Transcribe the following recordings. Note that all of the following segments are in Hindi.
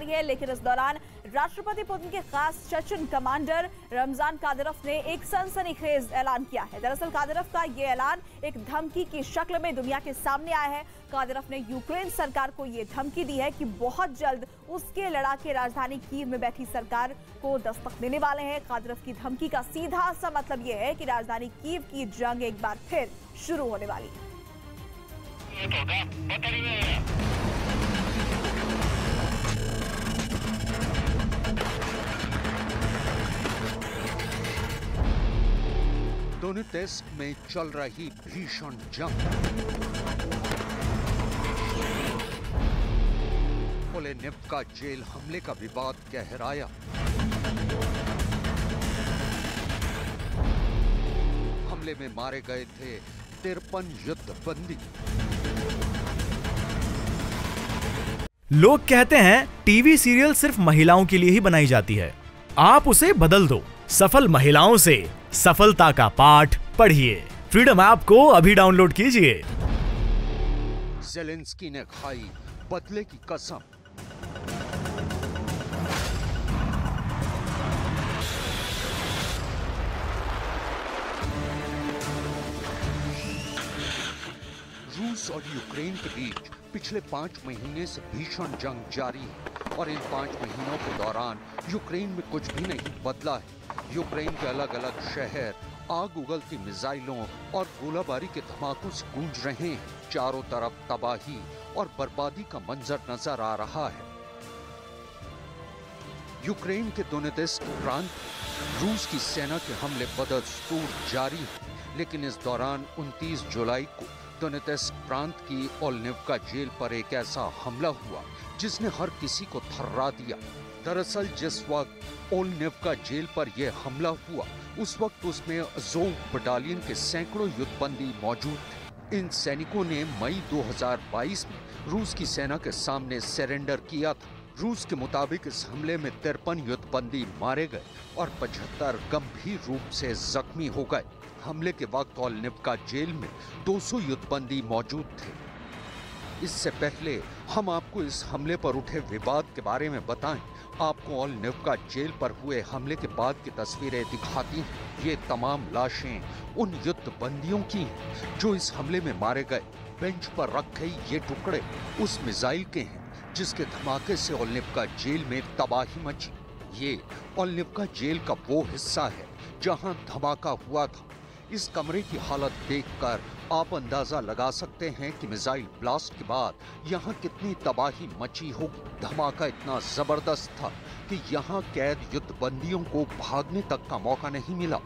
है, लेकिन इस दौरान राष्ट्रपति पुतिन के खास सेशन कमांडर रमजान कादिरोव ने एक सनसनीखेज ऐलान किया है। दरअसल कादिरोव का ये ऐलान एक धमकी की शक्ल में दुनिया के सामने आया है। कादिरोव ने यूक्रेन सरकार को ये धमकी दी है कि बहुत जल्द उसके लड़ाके राजधानी कीव में बैठी सरकार को दस्तक देने वाले हैं। कादिरोव की धमकी का सीधा सा मतलब यह है कि राजधानी कीव की जंग एक बार फिर शुरू होने वाली है। दोनेत्स्क में चल रही भीषण जंग। ओलेनिव्का जेल हमले का विवाद गहराया। हमले में मारे गए थे 53 युद्धबंदी। लोग कहते हैं टीवी सीरियल सिर्फ महिलाओं के लिए ही बनाई जाती है। आप उसे बदल दो। सफल महिलाओं से सफलता का पाठ पढ़िए। फ्रीडम ऐप को अभी डाउनलोड कीजिए। ज़ेलेंस्की ने खाई बदले की कसम। रूस और यूक्रेन के बीच पिछले 5 महीने से भीषण जंग जारी है और इन 5 महीनों के दौरान यूक्रेन में कुछ भी नहीं बदला है। यूक्रेन के अलग अलग शहर आग उगलती मिसाइलों और गोलाबारी के धमाकों से गूंज रहे हैं। चारों तरफ तबाही और बर्बादी का मंजर नजर आ रहा है। यूक्रेन के दोनेत्स्क प्रांत रूस की सेना के हमले बदस्तूर जारी है, लेकिन इस दौरान 29 जुलाई को दोनेत्स्क प्रांत की ओलेनिव्का जेल पर एक ऐसा हमला हुआ जिसने हर किसी को थर्रा दिया। दरअसल जिस वक्त ओलेनिव्का जेल पर यह हमला हुआ उस वक्त उसमें अज़ोव बटालियन के सैकड़ों युद्धबंदी मौजूद थे। इन सैनिकों ने मई 2022 में रूस की सेना के सामने सरेंडर किया था। रूस के मुताबिक इस हमले में 53 युद्धबंदी मारे गए और 75 गंभीर रूप से जख्मी हो गए। हमले के वक्त ओलेनिव्का जेल में 200 युद्धबंदी मौजूद थे। इससे पहले हम आपको इस हमले पर उठे विवाद के बारे में बताएं। आपको ओलेनिव्का जेल पर हुए हमले के बाद की तस्वीरें दिखाती हैं। ये तमाम लाशें उन युद्धबंदियों की हैं जो इस हमले में मारे गए। बेंच पर रखे ये टुकड़े उस मिसाइल के हैं जिसके धमाके से ओलेनिव्का जेल में तबाही मची। ये ओलेनिव्का जेल का वो हिस्सा है जहां धमाका हुआ था। इस कमरे की हालत देखकर आप अंदाजा लगा सकते हैं कि मिसाइल ब्लास्ट के बाद यहाँ कितनी तबाही मची होगी। धमाका इतना जबरदस्त था कि यहाँ कैद युद्धबंदियों को भागने तक का मौका नहीं मिला।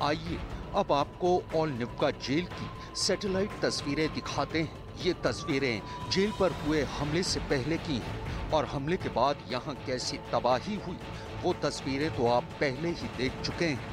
आइए अब आपको ओलेनिव्का जेल की सैटेलाइट तस्वीरें दिखाते हैं। ये तस्वीरें जेल पर हुए हमले से पहले की हैं और हमले के बाद यहाँ कैसी तबाही हुई वो तस्वीरें तो आप पहले ही देख चुके हैं।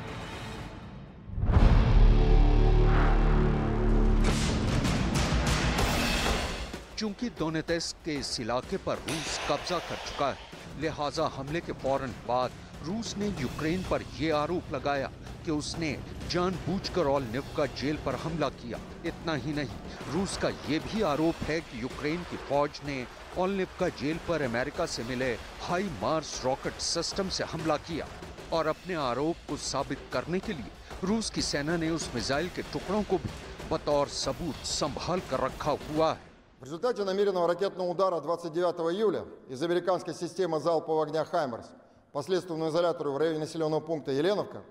चूंकि दोनेत्स्क के इस इलाके पर रूस कब्जा कर चुका है, लिहाजा हमले के फौरन बाद रूस ने यूक्रेन पर यह आरोप लगाया कि उसने जानबूझकर ओलेनिव्का जेल पर हमला किया। इतना ही नहीं, रूस का यह भी आरोप है कि यूक्रेन की फौज ने ओलेनिव्का जेल पर अमेरिका से मिले हाई मार्स रॉकेट सिस्टम से हमला किया और अपने आरोप को साबित करने के लिए रूस की सेना ने उस मिसाइल के टुकड़ों को भी बतौर सबूत संभाल कर रखा हुआ है। В результате намеренного ракетного удара 29 июля из американской системы залпового огня «Хаймерс» по следственному изолятору в районе населенного пункта Еленовка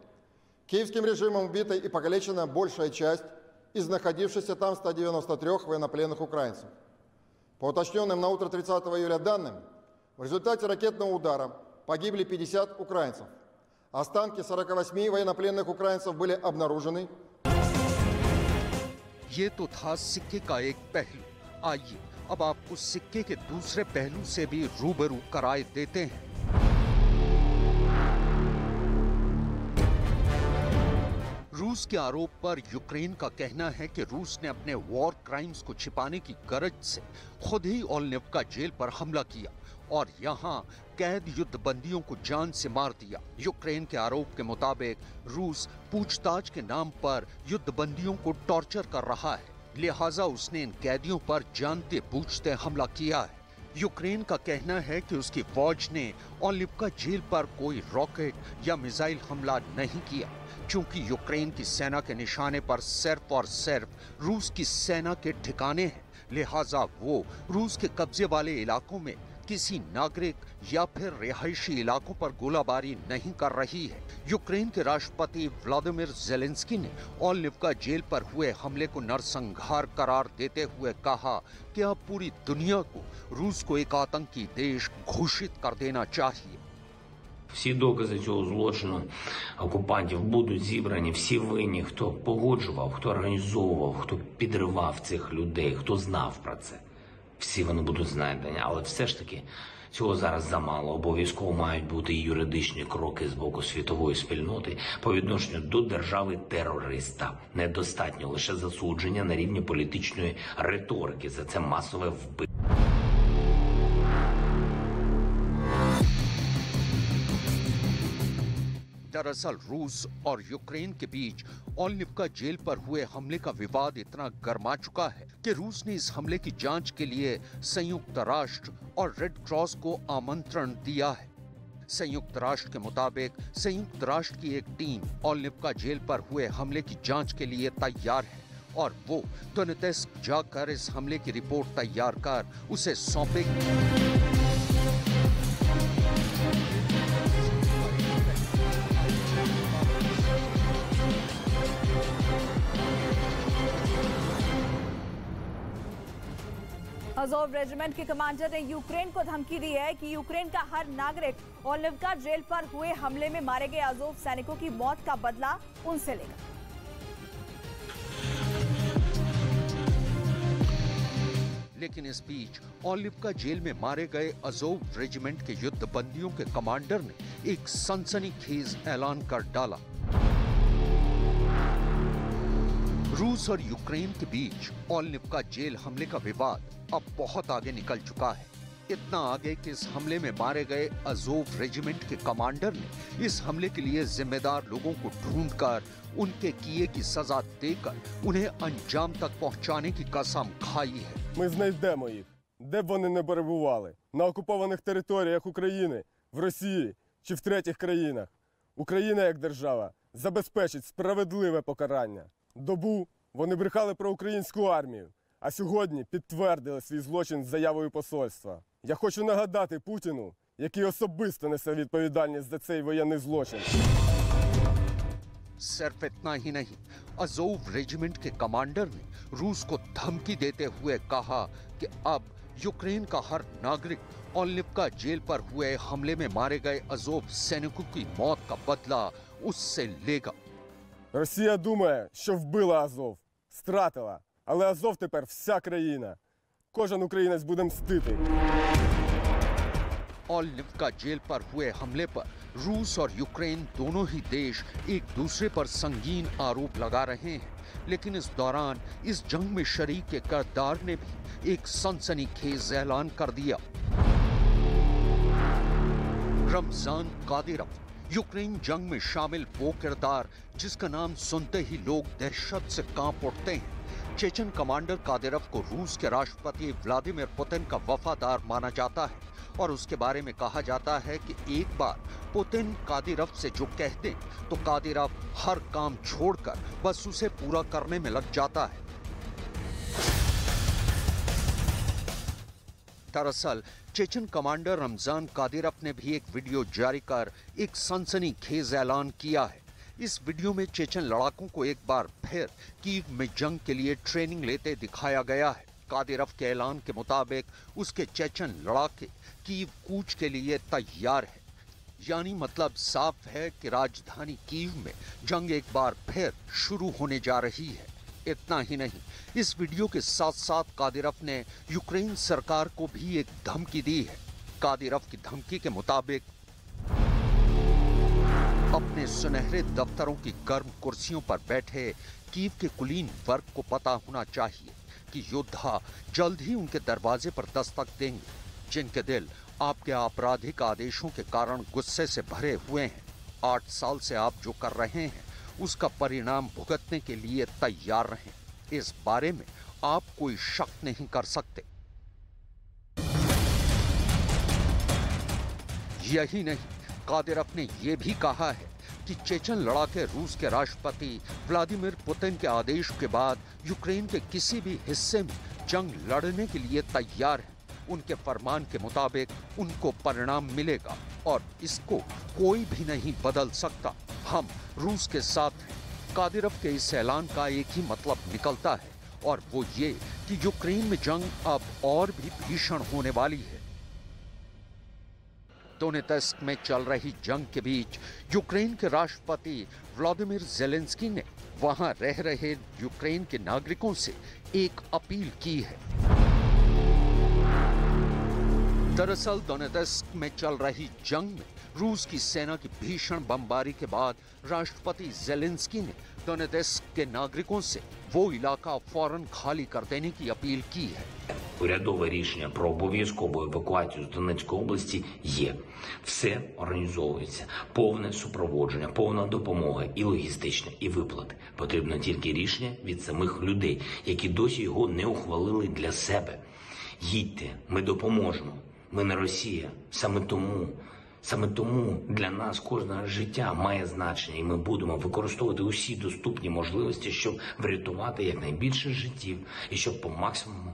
киевским режимом убита и покалечена большая часть из находившихся там 193 военнопленных украинцев. По уточненным на утро 30 июля данным, в результате ракетного удара погибли 50 украинцев. Останки 48 военнопленных украинцев были обнаружены. ये तो था सिक्के का एक पहलू। आइए अब आपको सिक्के के दूसरे पहलू से भी रूबरू कराए देते हैं। रूस के आरोप पर यूक्रेन का कहना है कि रूस ने अपने वॉर क्राइम्स को छिपाने की गरज से खुद ही ओलेनिव्का जेल पर हमला किया और यहाँ कैद युद्धबंदियों को जान से मार दिया। यूक्रेन के आरोप के मुताबिक रूस पूछताछ के नाम पर युद्धबंदियों को टॉर्चर कर रहा है, लिहाजा उसने इन कैदियों पर जानते बूझते हमला किया है। यूक्रेन का कहना है कि उसकी फौज ने ओलिवका झील पर कोई रॉकेट या मिसाइल हमला नहीं किया, क्योंकि यूक्रेन की सेना के निशाने पर सिर्फ और सिर्फ रूस की सेना के ठिकाने हैं। लिहाजा वो रूस के कब्जे वाले इलाकों में किसी नागरिक या फिर रिहायशी इलाकों पर गोलाबारी नहीं कर रही है। यूक्रेन के राष्ट्रपति व्लादिमीर ज़ेलेंस्की ने ओलिवका जेल पर हुए हमले को नरसंहार करार देते हुए कहा कि अब पूरी दुनिया को रूस को एक आतंकी देश घोषित कर देना चाहिए। Всі докази цього злочину окупантів будуть зібрані, всі винні, хто погоджував, хто організовував, хто підривав цих людей, хто знав про це. Всі вони будуть знайдені, але все ж таки цього зараз замало. Обов'язково мають бути і юридичні кроки з боку світової спільноти по відношенню до держави-терориста. Недостатньо лише засудження на рівні політичної риторики за це масове вбивство. दरअसल रूस और यूक्रेन के बीच ओलिवका जेल पर हुए हमले का विवाद इतना गर्मा चुका है कि रूस ने इस हमले की जांच के लिए संयुक्त राष्ट्र और रेड क्रॉस को आमंत्रण दिया है। संयुक्त राष्ट्र के मुताबिक संयुक्त राष्ट्र की एक टीम ओलिवका जेल पर हुए हमले की जांच के लिए तैयार है और वो दोनेत्स्क जाकर इस हमले की रिपोर्ट तैयार कर उसे सौंपेगी। अज़ोव रेजिमेंट के कमांडर ने यूक्रेन को धमकी दी है कि यूक्रेन का हर नागरिक ओलिवका जेल पर हुए हमले में मारे गए अज़ोव सैनिकों की मौत का बदला उनसे लेगा। लेकिन इस बीच ओलिवका जेल में मारे गए अज़ोव रेजिमेंट के युद्ध बंदियों के कमांडर ने एक सनसनीखेज ऐलान कर डाला। रूस और यूक्रेन के बीच ओलिवका जेल हमले का विवाद अब बहुत आगे निकल चुका है। इतना आगे कि इस हमले में मारे गए अज़ोव रेजिमेंट के कमांडर ने इस हमले के लिए जिम्मेदार लोगों को ढूंढकर उनके किए की सजा देकर उन्हें अंजाम तक पहुंचाने की कसम खाई है। Ми знайдемо їх, де б вони не перебували, на окупованих територіях України, в Росії чи в третіх країнах. Україна як держава забезпечить справедливе покарання. Добу вони брехали про українську армію, а сьогодні підтвердили свій злочин з заявою посольства. Я хочу нагадати Путіну, який особисто несе відповідальність за цей воєнний злочин. सिर्फ इतना ही नहीं, अज़ोव रेजिमेंट के कमांडर ने रूस को धमकी देते हुए कहा कि अब यूक्रेन का हर नागरिक ओलिवका जेल पर हुए हमले में मारे गए अज़ोव सैनिकों की मौत का बदला उससे लेगा। Росія думає, що вбила Азов, стратила, але Азов тепер вся країна. Кожен українець буде мстити. ओलिवका जेल पर हुए हमले पर रूस और यूक्रेन दोनों ही देश एक दूसरे पर संगीन आरोप लगा रहे हैं, लेकिन इस दौरान इस जंग में शरीक के किरदार ने भी एक सनसनीखेज ऐलान कर दिया। रमजान कादिरोव, यूक्रेन जंग में शामिल वो किरदार जिसका नाम सुनते ही लोग दहशत से कांप उठते हैं। चेचन कमांडर कादिरोव को रूस के राष्ट्रपति व्लादिमीर पुतिन का वफादार माना जाता है और उसके बारे में कहा जाता है कि एक बार पुतिन कादिरोव से जो कह दें तो कादिरोव हर काम छोड़कर बस उसे पूरा करने में लग जाता है। दरअसल चेचन कमांडर रमजान कादिरोव ने भी एक वीडियो जारी कर एक सनसनीखेज ऐलान किया है। इस वीडियो में चेचन लड़ाकों को एक बार फिर कीव में जंग के लिए ट्रेनिंग लेते दिखाया गया है। कादिरोव के ऐलान के मुताबिक उसके चेचन लड़ाके कीव कूच के लिए तैयार है, यानी मतलब साफ है कि राजधानी कीव में जंग एक बार फिर शुरू होने जा रही है। इतना ही नहीं, इस वीडियो के साथ साथ कादिरोव ने यूक्रेन सरकार को भी एक धमकी दी है। कादिरोव की धमकी के मुताबिक अपने सुनहरे दफ्तरों की गर्म कुर्सियों पर बैठे कीव के कुलीन वर्ग को पता होना चाहिए कि योद्धा जल्द ही उनके दरवाजे पर दस्तक देंगे, जिनके दिल आपके आपराधिक आदेशों के कारण गुस्से से भरे हुए हैं। 8 साल से आप जो कर रहे हैं उसका परिणाम भुगतने के लिए तैयार रहें। इस बारे में आप कोई शक नहीं कर सकते। यही नहीं, कादिरोव ने यह भी कहा है कि चेचन लड़ाके रूस के राष्ट्रपति व्लादिमीर पुतिन के आदेश के बाद यूक्रेन के किसी भी हिस्से में जंग लड़ने के लिए तैयार है। उनके फरमान के मुताबिक उनको परिणाम मिलेगा और इसको कोई भी नहीं बदल सकता। हम रूस के साथ हैं। कादिरोव के इस ऐलान का एक ही मतलब निकलता है और वो ये कि यूक्रेन में जंग अब और भी भीषण होने वाली है। दोनेत्स्क में चल रही जंग के बीच यूक्रेन के राष्ट्रपति व्लादिमीर ज़ेलेंस्की ने वहां रह रहे यूक्रेन के नागरिकों से एक अपील की है। दरअसल दोनेत्स्क में चल रही जंग में रूस की सेना की भीषण बमबारी के बाद राष्ट्रपति ज़ेलेंस्की ने दोनेत्स्क के नागरिकों से वो इलाका फौरन खाली कर देने की अपील की है। Урядове рішення про обов'язкову евакуацію з Донецької області є. Все організовується. Повне супроводження, повна допомога і логістична, і виплати. Потрібно тільки рішення від самих людей, які досі його не ухвалили для себе. Їдьте, ми допоможемо. Ми не Росія. Саме тому для нас кожне життя має значення, і ми будемо використовувати усі доступні можливості, щоб врятувати якнайбільше життів і щоб по максимуму.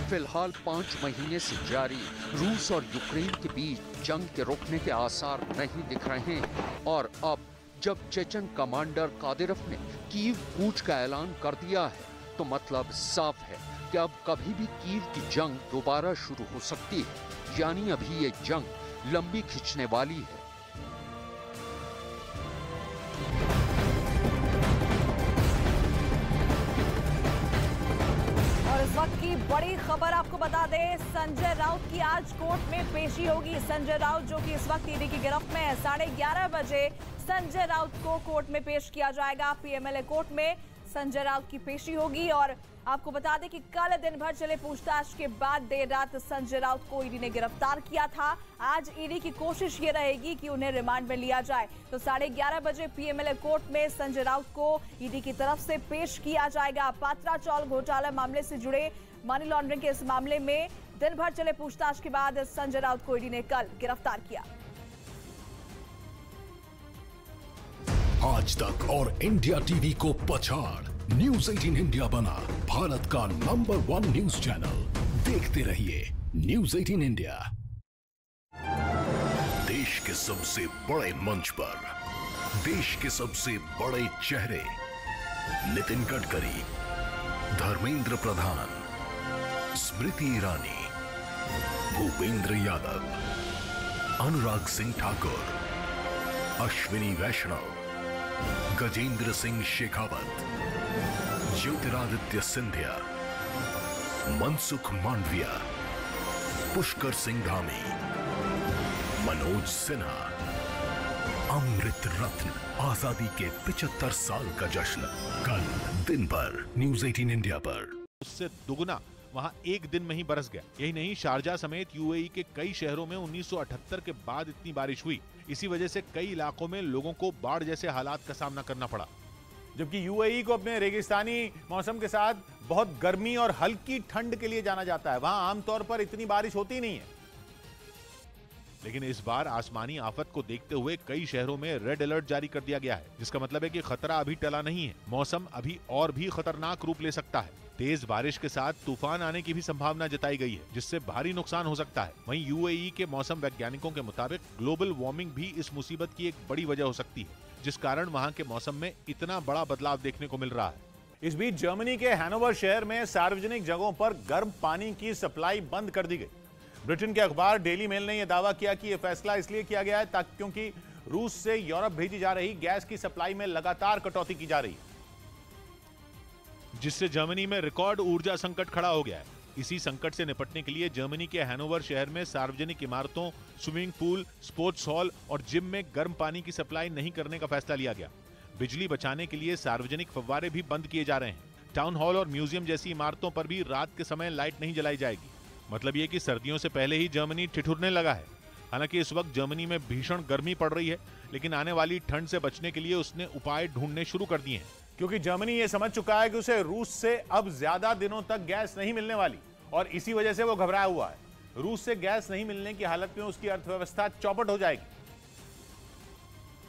फिलहाल 5 महीने से जारी रूस और यूक्रेन के बीच जंग के रुकने के आसार नहीं दिख रहे हैं और अब जब चेचन कमांडर कादिरोव ने कीव कूच का ऐलान कर दिया है तो मतलब साफ है कि अब कभी भी कीव की जंग दोबारा शुरू हो सकती है। यानी अभी ये जंग लंबी खिंचने वाली है। इस वक्त की बड़ी खबर आपको बता दें, संजय राउत की आज कोर्ट में पेशी होगी। संजय राउत जो कि इस वक्त ईडी की गिरफ्त में है, 11:30 बजे संजय राउत को कोर्ट में पेश किया जाएगा। पीएमएलए कोर्ट में संजय राउत की पेशी होगी और आपको बता दें कि कल दिन भर चले पूछताछ के बाद देर रात संजय राउत को ईडी ने गिरफ्तार किया था। आज ईडी की कोशिश ये रहेगी कि उन्हें रिमांड में लिया जाए। तो 11:30 बजे पीएमएलए कोर्ट में संजय राउत को ईडी की तरफ से पेश किया जाएगा। पात्रा चावल घोटाला मामले से जुड़े मनी लॉन्ड्रिंग के इस मामले में दिन भर चले पूछताछ के बाद संजय राउत को ईडी ने कल गिरफ्तार किया। आज तक और इंडिया टीवी को पछाड़ न्यूज़ 18 इंडिया बना भारत का नंबर 1 न्यूज चैनल। देखते रहिए न्यूज़ 18 इंडिया। देश के सबसे बड़े मंच पर देश के सबसे बड़े चेहरे नितिन गडकरी, धर्मेंद्र प्रधान, स्मृति ईरानी, भूपेंद्र यादव, अनुराग सिंह ठाकुर, अश्विनी वैष्णव, गजेंद्र सिंह शेखावत, ज्योतिरादित्य सिंधिया, मनसुख मांडविया, पुष्कर सिंह धामी, मनोज सिन्हा। अमृत रत्न आजादी के 75 साल का जश्न कल दिन भर न्यूज़ 18 इंडिया पर। उससे दुगना वहां एक दिन में ही बरस गया। यही नहीं, शारजा समेत यूएई के कई शहरों में 1978 के बाद इतनी बारिश हुई। इसी वजह से कई इलाकों में लोगों को बाढ़ जैसे हालात का सामना करना पड़ा। जबकि यूएई को अपने रेगिस्तानी मौसम के साथ बहुत गर्मी और हल्की ठंड के लिए जाना जाता है। वहां आमतौर पर इतनी बारिश होती नहीं है। लेकिन इस बार आसमानी आफत को देखते हुए कई शहरों में रेड अलर्ट जारी कर दिया गया है, जिसका मतलब है कि खतरा अभी टला नहीं है। मौसम अभी और भी खतरनाक रूप ले सकता है। तेज बारिश के साथ तूफान आने की भी संभावना जताई गई है, जिससे भारी नुकसान हो सकता है। वहीं यूएई के मौसम वैज्ञानिकों के मुताबिक ग्लोबल वार्मिंग भी इस मुसीबत की एक बड़ी वजह हो सकती है, जिस कारण वहां के मौसम में इतना बड़ा बदलाव देखने को मिल रहा है। इस बीच जर्मनी के हैनोवर शहर में सार्वजनिक जगहों पर गर्म पानी की सप्लाई बंद कर दी गई। ब्रिटेन के अखबार डेली मेल ने यह दावा किया कि यह फैसला इसलिए किया गया है ताकि क्योंकि रूस से यूरोप भेजी जा रही गैस की सप्लाई में लगातार कटौती की जा रही है, जिससे जर्मनी में रिकॉर्ड ऊर्जा संकट खड़ा हो गया है। इसी संकट से निपटने के लिए जर्मनी के हैनोवर शहर में सार्वजनिक इमारतों, स्विमिंग पूल, स्पोर्ट्स हॉल और जिम में गर्म पानी की सप्लाई नहीं करने का फैसला लिया गया। बिजली बचाने के लिए सार्वजनिक फव्वारे भी बंद किए जा रहे हैं। टाउन हॉल और म्यूजियम जैसी इमारतों पर भी रात के समय लाइट नहीं जलाई जाएगी। मतलब ये कि सर्दियों से पहले ही जर्मनी ठिठुरने लगा है। हालांकि इस वक्त जर्मनी में भीषण गर्मी पड़ रही है, लेकिन आने वाली ठंड से बचने के लिए उसने उपाय ढूंढने शुरू कर दिए हैं, क्योंकि जर्मनी ये समझ चुका है कि उसे रूस से अब ज्यादा दिनों तक गैस नहीं मिलने वाली और इसी वजह से वो घबराया हुआ है। रूस से गैस नहीं मिलने की हालत में उसकी अर्थव्यवस्था चौपट हो जाएगी।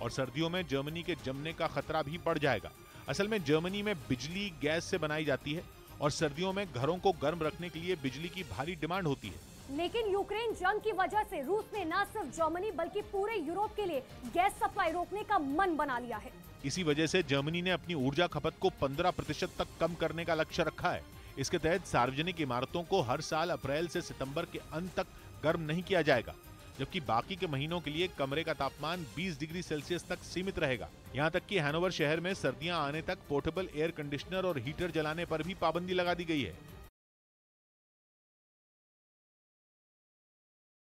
और सर्दियों में जर्मनी के जमने का खतरा भी बढ़ जाएगा। असल में जर्मनी में बिजली गैस से बनाई जाती है और सर्दियों में घरों को गर्म रखने के लिए बिजली की भारी डिमांड होती है। लेकिन यूक्रेन जंग की वजह से रूस ने न सिर्फ जर्मनी बल्कि पूरे यूरोप के लिए गैस सप्लाई रोकने का मन बना लिया है। इसी वजह से जर्मनी ने अपनी ऊर्जा खपत को 15% तक कम करने का लक्ष्य रखा है। इसके तहत सार्वजनिक इमारतों को हर साल अप्रैल से सितंबर के अंत तक गर्म नहीं किया जाएगा, जबकि बाकी के महीनों के लिए कमरे का तापमान 20 डिग्री सेल्सियस तक सीमित रहेगा। यहाँ तक कि हैनोवर शहर में सर्दियां आने तक पोर्टेबल एयर कंडीशनर और हीटर जलाने पर भी पाबंदी लगा दी गई है।